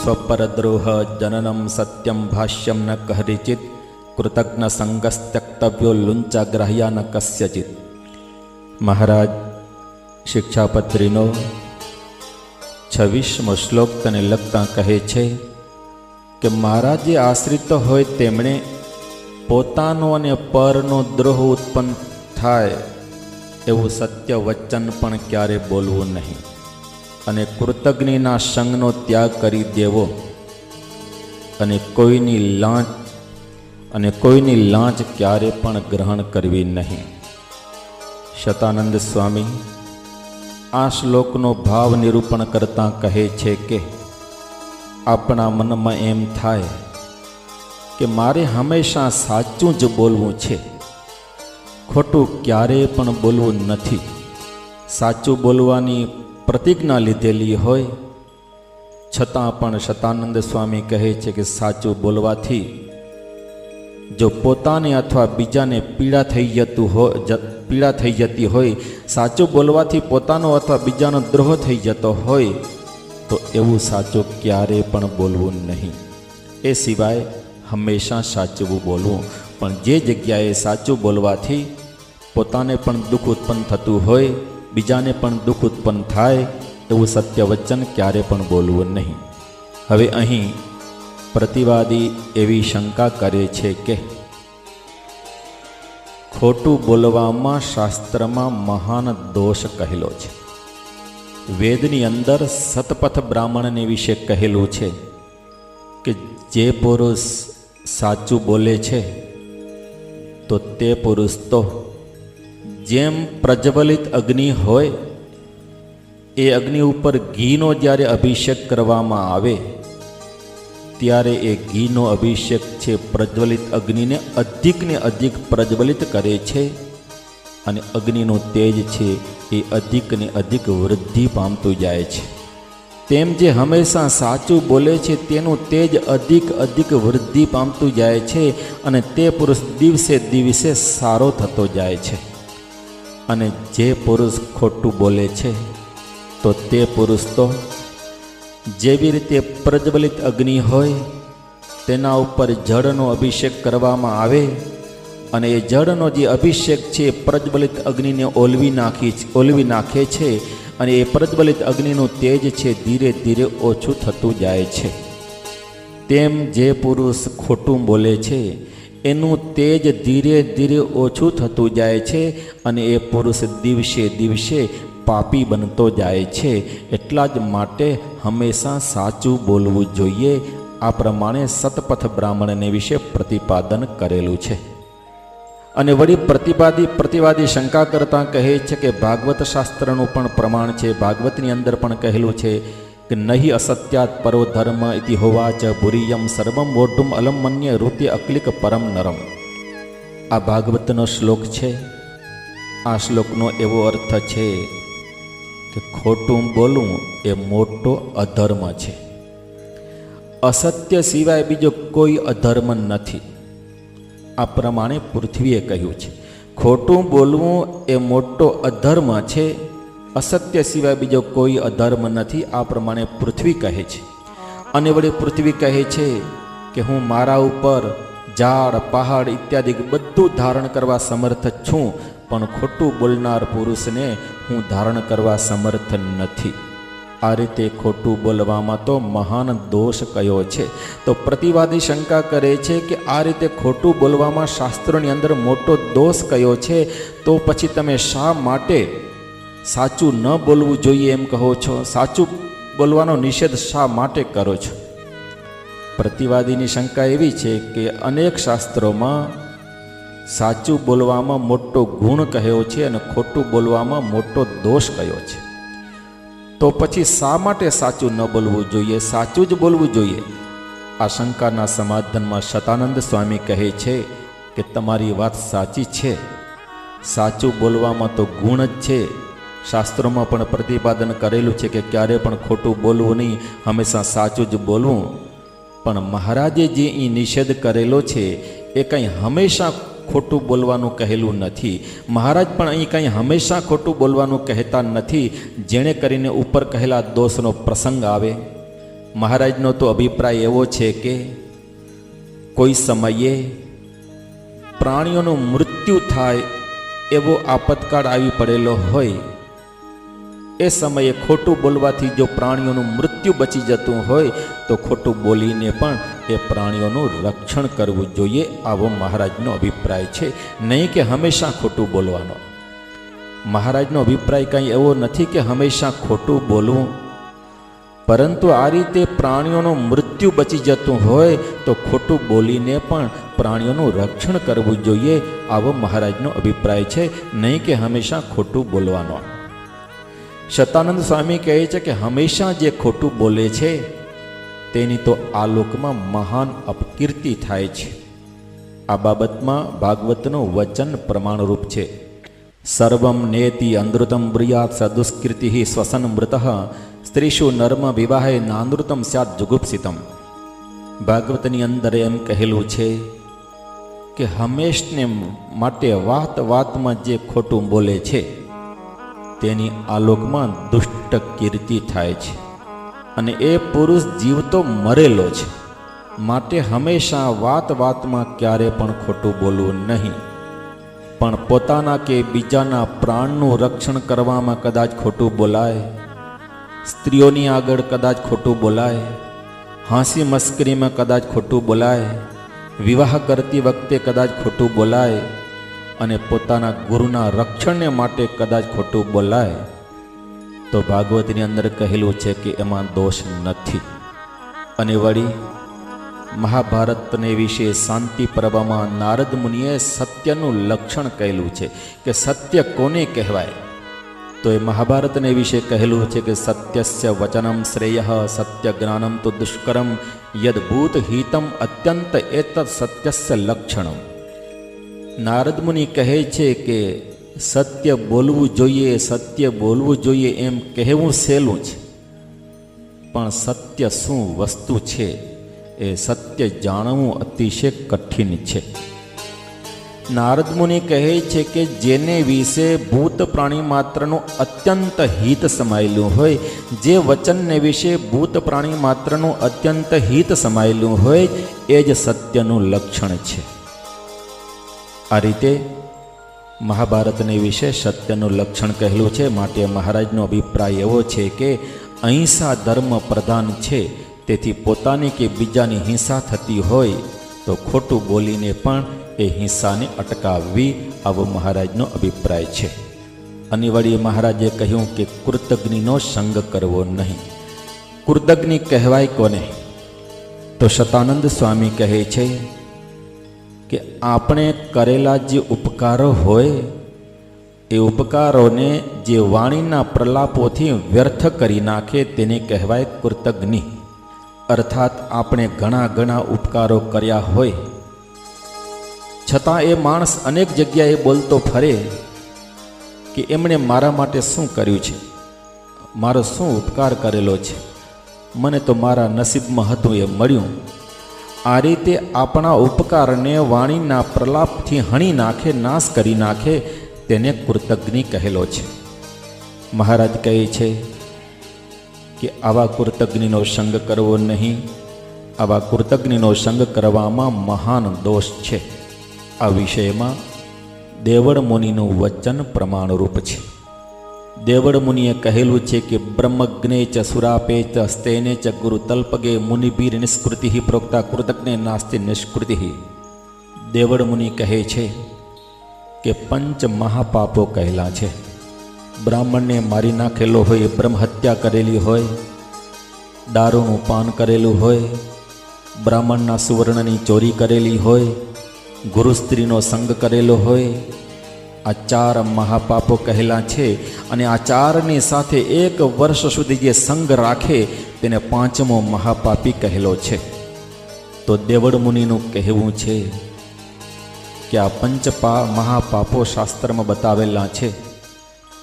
સ્વપરદ્રોહ જનનમ સત્યમ ભાષ્યમ ન કહરિચિત કૃતજ્ઞ સંગસ્ત્યક્તવ્યો લુંચાગ્રાહ્યા ન કસ્યચિત. મહારાજ શિક્ષાપત્રીનો 26મો શ્લોક તને લખતા કહે છે કે મારા જે આશ્રિત હોય તેમણે પોતાનો અને પરનો દ્રોહ ઉત્પન્ન થાય એવું સત્ય વચન પણ ક્યારે બોલવું નહીં, અને કૃતજ્ઞના સંગનો ત્યાગ કરી દેવો, અને કોઈની લાંચ ક્યારે પણ ગ્રહણ કરવી નહીં. શતાનંદ સ્વામી આ શ્લોકનો ભાવ નિરૂપણ કરતાં કહે છે કે આપણા મનમાં એમ થાય કે મારે હંમેશા સાચું જ બોલવું છે, ખોટું ક્યારેય પણ બોલવું નથી. સાચું બોલવાની પ્રતિજ્ઞા લીધેલી હોય છતાં પણ શતાનંદ સ્વામી કહે છે કે સાચું બોલવાથી જો પોતાને અથવા બીજાને પીડા થઈ જતી હોય, સાચું બોલવાથી પોતાનો અથવા બીજાનો દ્રોહ થઈ જતો હોય તો એવું સાચું ક્યારેય પણ બોલવું નહીં. એ સિવાય હંમેશા સાચું બોલવું, પણ જે જગ્યાએ સાચું બોલવાથી પોતાને પણ દુઃખ ઉત્પન્ન થતું હોય, બીજાને પણ દુઃખ ઉત્પન્ન થાય એવું સત્ય વચન ક્યારે પણ બોલવું નહીં. હવે અહીં પ્રતિવાદી એવી શંકા કરે છે કે ખોટું બોલવામાં શાસ્ત્રમાં મહાન દોષ કહેલો છે. વેદની અંદર સતપથ બ્રાહ્મણને વિશે કહેલું છે કે જે પુરુષ સાચું બોલે છે તો તે પુરુષ તો જેમ પ્રજ્વલિત અગ્નિ હોય, એ અગ્નિ ઉપર ઘીનો જ્યારે અભિષેક કરવામાં આવે ત્યારે એ ઘીનો અભિષેક છે પ્રજ્વલિત અગ્નિને અધિક પ્રજ્વલિત કરે છે, અને અગ્નિનું તેજ છે એ અધિકને અધિક વૃદ્ધિ પામતું જાય છે. તેમ જે હંમેશા સાચું બોલે છે તેનું તેજ અધિક વૃદ્ધિ પામતું જાય છે, અને તે પુરુષ દિવસે દિવસે સારો થતો જાય છે. અને જે પુરુષ ખોટું બોલે છે તો તે પુરુષ તો જેવી રીતે પ્રજ્વલિત અગ્નિ હોય તેના ઉપર જળનો અભિષેક કરવામાં આવે, અને એ જળનો જે અભિષેક છે પ્રજ્વલિત અગ્નિને ઓલવી નાખે છે, અને એ પ્રજ્વલિત અગ્નિનું તેજ છે ધીરે ધીરે ઓછું થતું જાય છે. તેમ જે પુરુષ ખોટું બોલે છે એનું તેજ ધીરે ધીરે ઓછું થતું જાય છે, અને એ પુરુષ દિવસે દિવસે પાપી બનતો જાય છે. એટલા જ માટે હંમેશા સાચું બોલવું જોઈએ. આ પ્રમાણે સતપથ બ્રાહ્મણને વિશે પ્રતિપાદન કરેલું છે. અને વળી પ્રતિવાદી શંકા કરતાં કહે છે કે ભાગવત શાસ્ત્રનું પણ પ્રમાણ છે. ભાગવતની અંદર પણ કહેલું છે કે નહીં અસત્યાત પરો ધર્મ ઇતિ હોવાચ ભુરિયમ સર્વમ વોઢુમ અલમ મન્ય ઋત્ય અક્લિક પરમ નરમ. આ ભાગવતનો શ્લોક છે. આ શ્લોકનો એવો અર્થ છે કે ખોટું બોલવું એ મોટો અધર્મ છે. અસત્ય સિવાય બીજો કોઈ અધર્મ નથી. આ પ્રમાણે પૃથ્વીએ કહ્યું છે. ખોટું બોલવું એ મોટો અધર્મ છે, અસત્ય સિવાય બીજો કોઈ અધર્મ નથી. આ પ્રમાણે પૃથ્વી કહે છે. અને વળી પૃથ્વી કહે છે કે હું મારા ઉપર ઝાડ પહાડ ઇત્યાદિ બધું ધારણ કરવા સમર્થ છું, પણ ખોટું બોલનાર પુરુષને હું ધારણ કરવા સમર્થ નથી. આ રીતે ખોટું બોલવામાં તો મહાન દોષ કયો છે. તો પ્રતિવાદી શંકા કરે છે કે આ રીતે ખોટું બોલવામાં શાસ્ત્રોની અંદર મોટો દોષ કયો છે, તો પછી તમે શા માટે સાચું ન બોલવું જોઈએ એમ કહો છો? સાચું બોલવાનો નિષેધ શા માટે કરો છો? પ્રતિવાદીની શંકા એવી છે કે અનેક શાસ્ત્રોમાં સાચું બોલવામાં મોટો ગુણ કહ્યો છે અને ખોટું બોલવામાં મોટો દોષ કયો છે. તો પછી શા માટે સાચું ન બોલવું જોઈએ, સાચું જ બોલવું જોઈએ? આ શંકાના સમાધાનમાં શતાનંદ સ્વામી કહે છે કે તમારી વાત સાચી છે. સાચું બોલવામાં તો ગુણ જ છે. શાસ્ત્રોમાં પણ પ્રતિપાદન કરેલું છે કે ક્યારે પણ ખોટું બોલવું નહીં, હંમેશા સાચું જ બોલવું. પણ મહારાજે જે એ નિષેધ કરેલો છે એ કંઈ હંમેશા ખોટું બોલવાનું કહેલું નથી. મહારાજ પણ અહીં કંઈ હંમેશા ખોટું બોલવાનું કહેતા નથી. જેણે કરીને ઉપર કહેલા દોષનો પ્રસંગ આવે, મહારાજનો તો અભિપ્રાય એવો છે કે કોઈ સમયે પ્રાણીઓનું મૃત્યુ થાય એવો આપતકાળ આવી પડેલો હોય, એ સમયે ખોટું બોલવાથી જો પ્રાણીઓનું મૃત્યુ બચી જતું હોય તો ખોટું બોલીને પણ એ પ્રાણીઓનું રક્ષણ કરવું જોઈએ, આવો મહારાજનો અભિપ્રાય છે. નહીં કે હંમેશા ખોટું બોલવાનો. મહારાજનો અભિપ્રાય કંઈ એવો નથી કે હંમેશા ખોટું બોલવું, પરંતુ આ રીતે પ્રાણીઓનું મૃત્યુ બચી જતું હોય તો ખોટું બોલીને પણ પ્રાણીઓનું રક્ષણ કરવું જોઈએ, આવો મહારાજનો અભિપ્રાય છે. નહીં કે હંમેશા ખોટું બોલવાનો. શતાનંદ સ્વામી કહે છે કે હંમેશા જે ખોટું બોલે છે તેની તો આ લોકમાં મહાન અપકીર્તિ થાય છે. આ બાબતમાં ભાગવતનું વચન પ્રમાણરૂપ છે. સર્વમ નેતિ અંધૃતમ બ્રુયાત સદુષ્કૃતિ શ્વસન મૃત સ્ત્રીષુ નર્મ વિવાહે નાનૃતમ સ્યાત જુગુપ્સિતમ. ભાગવતની અંદર એમ કહેલું છે કે હંમેશને માટે વાત વાતમાં જે ખોટું બોલે છે તેની આલોકમાં દુષ્ટ કીર્તિ થાય છે, અને એ પુરુષ જીવતો મરેલો છે. માટે હંમેશા વાત વાતમાં ક્યારે પણ ખોટું બોલવું નહીં, પણ પોતાના કે બીજાના પ્રાણનું રક્ષણ કરવામાં કદાચ ખોટું બોલાય, સ્ત્રીઓની આગળ કદાચ ખોટું બોલાય, હાંસી મસ્કરીમાં કદાચ ખોટું બોલાય, વિવાહ કરતી વખતે કદાચ ખોટું બોલાય, અને પોતાના ગુરુના રક્ષણને માટે કદાચ ખોટું બોલાય, તો ભાગવતની અંદર કહેલું છે કે એમાં દોષ નથી. અને વળી મહાભારતને વિશે શાંતિ પર્વમાં નારદ મુનિએ સત્યનું લક્ષણ કહેલું છે કે સત્ય કોને કહેવાય, તો એ મહાભારતને વિશે કહેલું છે કે સત્યસ્ય વચનમ શ્રેય સત્ય જ્ઞાનમ તો દુષ્કરમ યદભૂત હિતમ અત્યંત એતત સત્યસ્ય લક્ષણમ. નારદ મુનિ કહે છે કે સત્ય બોલવું જોઈએ, સત્ય બોલવું જોઈએ એમ કહેવું સહેલું છે, પણ સત્ય શું વસ્તુ છે એ સત્ય જાણવું અતિશય કઠિન છે. નારદ મુનિ કહે છે કે જેને વિશે ભૂત પ્રાણી માત્રનું અત્યંત હિત સમાયેલું હોય, જે વચનને વિશે ભૂત પ્રાણી માત્રનું અત્યંત હિત સમાયેલું હોય એ જ સત્યનું લક્ષણ છે. આ રીતે મહાભારતને વિશે સત્યનું લક્ષણ કહેલું છે. માટે મહારાજનો અભિપ્રાય એવો છે કે અહિંસા ધર્મ પ્રધાન છે, તેથી પોતાની કે બીજાની હિંસા થતી હોય તો ખોટું બોલીને પણ એ હિંસાને અટકાવવી, આવો મહારાજનો અભિપ્રાય છે. અને વળી મહારાજે કહ્યું કે કૃતજ્ઞનો સંગ કરવો નહીં. કૃતજ્ઞ કહેવાય કોને? તો શતાનંદ સ્વામી કહે છે કે આપણે કરેલા જે ઉપકારો હોય એ ઉપકારોને જે વાણીના પ્રલાપોથી વ્યર્થ કરી નાખે તેને કહેવાય કૃતજ્ઞ. અર્થાત આપણે ઘણા ઉપકારો કર્યા હોય છતાં એ માણસ અનેક જગ્યાએ બોલતો ફરે કે એમણે મારા માટે શું કર્યું છે, મારો શું ઉપકાર કરેલો છે, મને તો મારા નસીબમાં હતું એ મળ્યું. આ રીતે આપણા ઉપકારને વાણીના પ્રલાપથી હણી નાખે, નાશ કરી નાખે, તેને કૃતજ્ઞ કહેલો છે. મહારાજ કહે છે કે આવા કૃતજ્ઞનો સંગ કરવો નહીં. આવા કૃતજ્ઞનો સંગ કરવામાં મહાન દોષ છે. આ વિષયમાં દેવળ મુનિનું વચન પ્રમાણરૂપ છે. દેવળ મુનિએ કહેલું છે કે બ્રહ્મજ્ઞે ચ સુરાપે ચ સ્તેને ચ ગુરુ તલ્પગે મુનિભીર નિષ્કૃતિ પ્રોક્તા કૃતજ્ઞે નાસ્તિ નિષ્કૃતિ. દેવળ મુનિ કહે છે કે પંચ મહાપાપો કહેલા છે. બ્રાહ્મણને મારી નાખેલો હોય, બ્રહ્મહત્યા કરેલી હોય, દારૂનું પાન કરેલું હોય, બ્રાહ્મણના સુવર્ણની ચોરી કરેલી હોય, ગુરુ સ્ત્રીનો સંગ કરેલો હોય, આ 4 મહાપાપો કહેલા છે. અને આ 4ની સાથે 1 વર્ષ સુધી જે સંગ રાખે તેને 5મો મહાપાપી કહેલો છે. તો દેવળ મુનિનું કહેવું છે કે આ મહાપાપો શાસ્ત્રમાં બતાવેલા છે.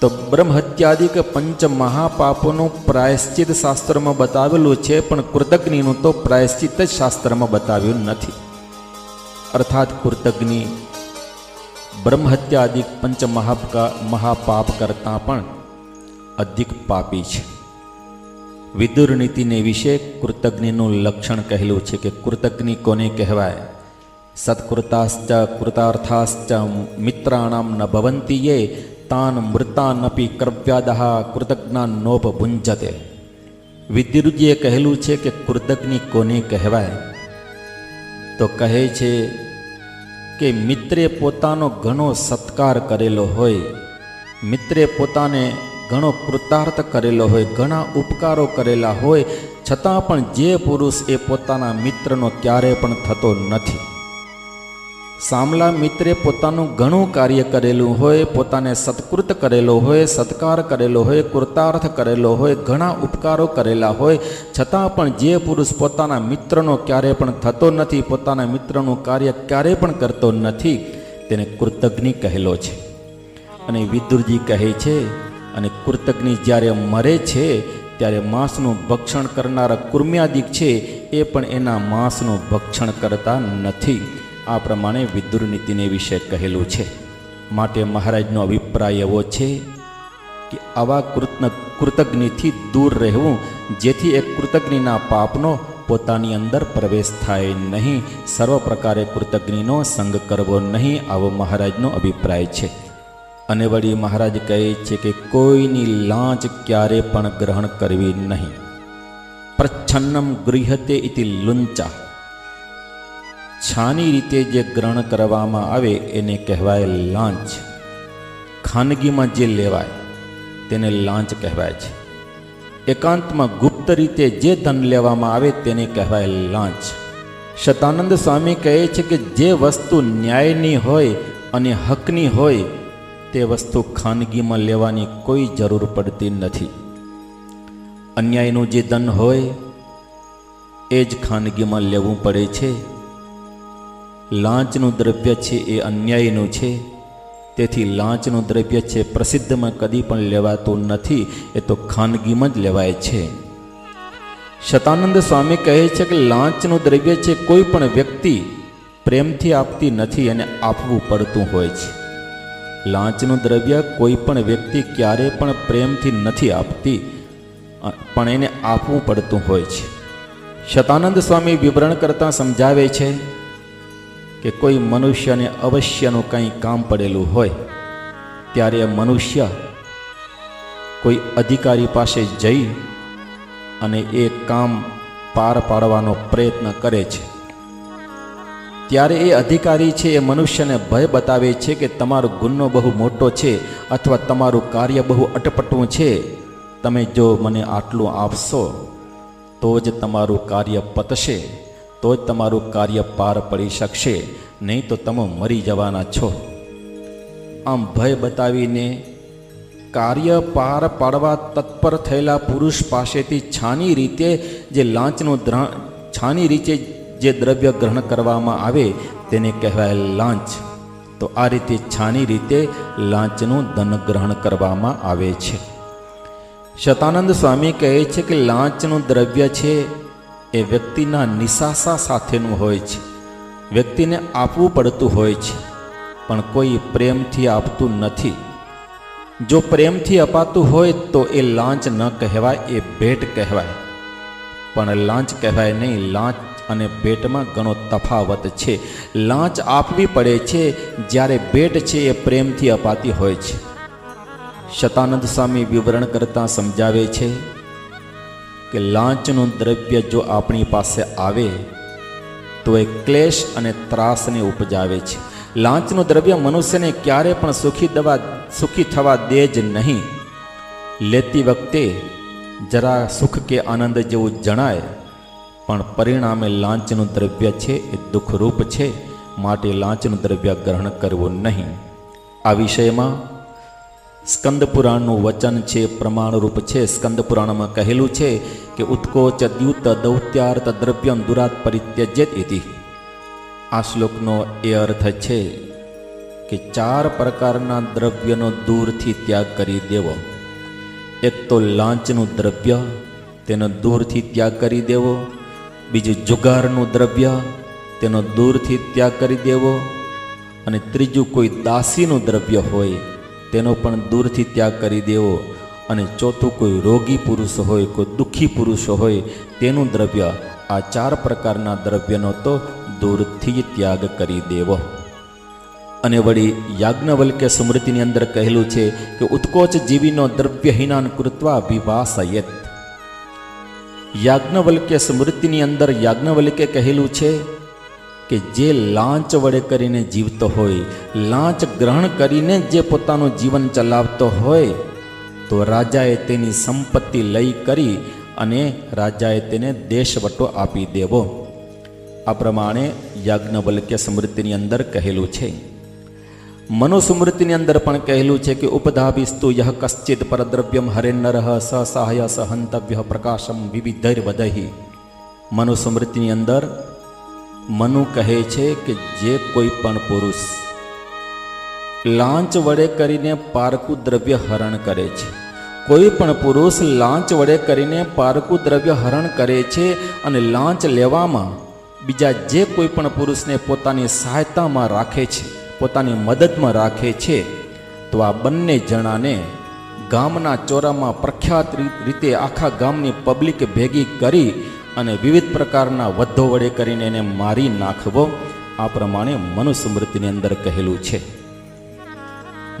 તો બ્રહ્મહત્યાદિક પંચ મહાપાપોનું પ્રાયશ્ચિત શાસ્ત્રમાં બતાવેલું છે, પણ કૃતજ્ઞનું તો પ્રાયશ્ચિત જ શાસ્ત્રમાં બતાવ્યું નથી. અર્થાત કૃતજ્ઞ બ્રહ્મહત્યાદિક પંચ મહાપાપ કરતાં પણ અધિક પાપી છે. વિદુર નીતિને વિશે કૃતજ્ઞનું લક્ષણ કહેલું છે કે કૃતજ્ઞ કોને કહેવાય? સત્કૃતાશ્ચ કૃતાર્થાશ્ચ મિત્રાણામ ન ભવંતિ યે તાન મૃતાનપી કર્વ્યાદઃ કૃતજ્ઞા નોપભુંજતે. વિદુરજીએ કહેલું છે કે કૃતજ્ઞ કોને કહેવાય? તો કહે છે કે મિત્રે પોતાનો ઘણો સત્કાર કરેલો હોય, મિત્રે પોતાને ઘણો કૃતાર્થ કરેલો હોય, ઘણા ઉપકારો કરેલા હોય, છતાં પણ જે પુરુષ એ પોતાના મિત્રનો ક્યારે પણ થતો નથી. સામલા મિત્રે પોતાનું ઘણું કાર્ય કરેલું હોય, પોતાને સત્કૃત કરેલો હોય, સત્કાર કરેલો હોય, કૃતાર્થ કરેલો હોય, ઘણા ઉપકારો કરેલા હોય, છતાં પણ જે પુરુષ પોતાના મિત્રનો ક્યારે પણ થતો નથી, પોતાના મિત્રનું કાર્ય ક્યારે પણ કરતો નથી, તેને કૃતજ્ઞ કહેલો છે. અને વિદુરજી કહે છે, અને કૃતજ્ઞ જ્યારે મરે છે ત્યારે માંસનું ભક્ષણ કરનારા કુર્મ્યાદિક છે એ પણ એના માંસનું ભક્ષણ કરતા નથી. આ પ્રમાણે વિદુર નીતિને વિશે કહેલું છે. માટે મહારાજનો અભિપ્રાય એવો છે કે આવા કૃતજ્ઞથી દૂર રહેવું, જેથી એ કૃતજ્ઞના પાપનો પોતાની અંદર પ્રવેશ થાય નહીં. સર્વ પ્રકારે કૃતજ્ઞનો સંગ કરવો નહીં, આવો મહારાજનો અભિપ્રાય છે. અને વળી મહારાજ કહે છે કે કોઈની લાંચ ક્યારે પણ ગ્રહણ કરવી નહીં. પ્રચ્છન્નમ ગૃહ્યતે ઇતિ લુંચા. છાની રીતે જે ગ્રહણ કરવામાં આવે એને કહેવાય લાંચ. ખાનગીમાં જે લેવાય તેને લાંચ કહેવાય છે. એકાંતમાં ગુપ્ત રીતે જે ધન લેવામાં આવે તેને કહેવાય લાંચ. શતાનંદ સ્વામી કહે છે કે જે વસ્તુ ન્યાયની હોય અને હકની હોય તે વસ્તુ ખાનગીમાં લેવાની કોઈ જરૂર પડતી નથી. અન્યાયનું જે ધન હોય એ જ ખાનગીમાં લેવું પડે છે. લાંચનું દ્રવ્ય છે એ અન્યાયનું છે, તેથી લાંચનું દ્રવ્ય છે પ્રસિદ્ધમાં કદી પણ લેવાતું નથી, એ તો ખાનગીમાં જ લેવાય છે. શતાનંદ સ્વામી કહે છે કે લાંચનું દ્રવ્ય છે કોઈ પણ વ્યક્તિ પ્રેમથી આપતી નથી અને આપવું પડતું હોય છે. લાંચનું દ્રવ્ય કોઈ પણ વ્યક્તિ ક્યારે પણ પ્રેમથી નથી આપતી, પણ એને આપવું પડતું હોય છે. શતાનંદ સ્વામી વિવરણ કરતાં સમજાવે છે કે કોઈ મનુષ્યને અવશ્યનું કંઈ કામ પડેલું હોય ત્યારે મનુષ્ય કોઈ અધિકારી પાસે જઈ અને એ કામ પાર પાડવાનો પ્રયત્ન કરે છે. ત્યારે એ અધિકારી છે એ મનુષ્યને ભય બતાવે છે કે તમારો ગુનો બહુ મોટો છે અથવા તમારું કાર્ય બહુ અટપટું છે, તમે જો મને આટલું આપશો તો જ તમારું કાર્ય પતશે, તો જ તમારું કાર્ય પાર પડી શકશે, નહીં તો તમે મરી જવાના છો. આમ ભય બતાવીને કાર્ય પાર પાડવા તત્પર થયેલા પુરુષ પાસેથી છાની રીતે જે લાંચનું છાની રીતે જે દ્રવ્ય ગ્રહણ કરવામાં આવે તેને કહેવાય લાંચ. તો આ રીતે છાની રીતે લાંચનું ધન ગ્રહણ કરવામાં આવે છે. શતાનંદ સ્વામી કહે છે કે લાંચનું દ્રવ્ય છે એ વ્યક્તિના નિશાસા સાથેનું હોય છે. વ્યક્તિને આપવું પડતું હોય છે, પણ કોઈ પ્રેમથી આપતું નથી. જો પ્રેમથી અપાતું હોય તો એ લાંચ ન કહેવાય, એ ભેટ કહેવાય. પણ લાંચ કહેવાય નહીં. લાંચ અને ભેટમાં ઘણો તફાવત છે. લાંચ આપવી પડે છે જ્યારે ભેટ છે એ પ્રેમથી અપાતી હોય છે. શતાનંદ સ્વામી વિવરણ કરતાં સમજાવે છે કે લાંચનું દ્રવ્ય જો આપણી પાસે આવે તો એ ક્લેશ અને ત્રાસને ઉપજાવે છે. લાંચનું દ્રવ્ય મનુષ્યને ક્યારે પણ સુખી થવા દે જ નહીં. લેતી વખતે જરા સુખ કે આનંદ જેવું જણાય, પણ પરિણામે લાંચનું દ્રવ્ય છે એ દુઃખરૂપ છે. માટે લાંચનું દ્રવ્ય ગ્રહણ કરવું નહીં. આ વિષયમાં સ્કંદ પુરાણનું વચન છે, પ્રમાણરૂપ છે. સ્કંદ પુરાણમાં કહેલું છે કે ઉત્કોચ દ્યુત દૌત્યાર્થ દ્રવ્યમ દુરાત પરિત્યજ્યત ઇતિ. આ શ્લોકનો એ અર્થ છે કે 4 પ્રકારના દ્રવ્યનો દૂરથી ત્યાગ કરી દેવો. એક તો લાંચનું દ્રવ્ય, તેનો દૂરથી ત્યાગ કરી દેવો. બીજું જુગારનું દ્રવ્ય, તેનો દૂરથી ત્યાગ કરી દેવો. અને ત્રીજું કોઈ દાસીનું દ્રવ્ય હોય તેનો પણ દૂરથી ત્યાગ કરી દેવો. અને ચોથું કોઈ રોગી પુરુષ હોય, કોઈ દુઃખી પુરુષ હોય તેનું દ્રવ્ય, આ 4 પ્રકારના દ્રવ્યનો તો દૂરથી જ ત્યાગ કરી દેવો. અને વળી યાજ્ઞવલ્ક્ય સ્મૃતિની અંદર કહેલું છે કે ઉત્કોચ જીવીનો દ્રવ્યહીનાન કૃત્વા વિવાસયત. યાજ્ઞવલ્ક્ય સ્મૃતિની અંદર યાજ્ઞવલ્ક્ય કહેલું છે કે જે લાંચ વડે કરીને જીવતો હોય, લાંચ ગ્રહણ કરીને જે પોતાનું જીવન ચલાવતો હોય, તો રાજાએ તેની સંપત્તિ લઈ કરી અને રાજાએ તેને દેશવટો આપી દેવો. આ પ્રમાણે યાજ્ઞવલ્ક્ય સ્મૃતિની અંદર કહેલું છે. મનુસ્મૃતિની અંદર પણ કહેલું છે કે ઉપધાભિસ્તુ યહ કશ્ચિત પરદ્રવ્યમ હરેન્નરઃ સ સહાય સહંતવ્ય પ્રકાશમ વિવિધૈર્વદૈ. મનુસ્મૃતિની અંદર મનુ કહે છે કે જે કોઈ પણ પુરુષ લાંચ વડે કરીને પારકું દ્રવ્ય હરણ કરે છે, કોઈ પણ પુરુષ લાંચ વડે કરીને પારકું દ્રવ્ય હરણ કરે છે અને લાંચ લેવામાં બીજા જે કોઈ પણ પુરુષને પોતાની સહાયતામાં રાખે છે, પોતાની મદદમાં રાખે છે, તો આ બંને જણાને ગામના ચોરામાં પ્રખ્યાત રીતે આખા ગામની પબ્લિક ભેગી કરી અને વિવિધ પ્રકારના વધો વડે કરીને એને મારી નાખવો. આ પ્રમાણે મનુસ્મૃતિની અંદર કહેલું છે.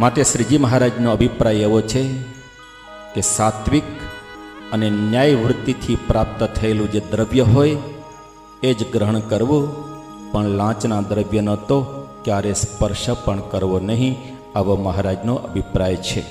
માટે શ્રીજી મહારાજનો અભિપ્રાય એવો છે કે સાત્વિક અને ન્યાય વૃત્તિથી પ્રાપ્ત થયેલું જે દ્રવ્ય હોય એ જ ગ્રહણ કરવું, પણ લાંચના દ્રવ્યનો તો ક્યારે સ્પર્શ પણ કરવો નહીં. આવો મહારાજનો અભિપ્રાય છે.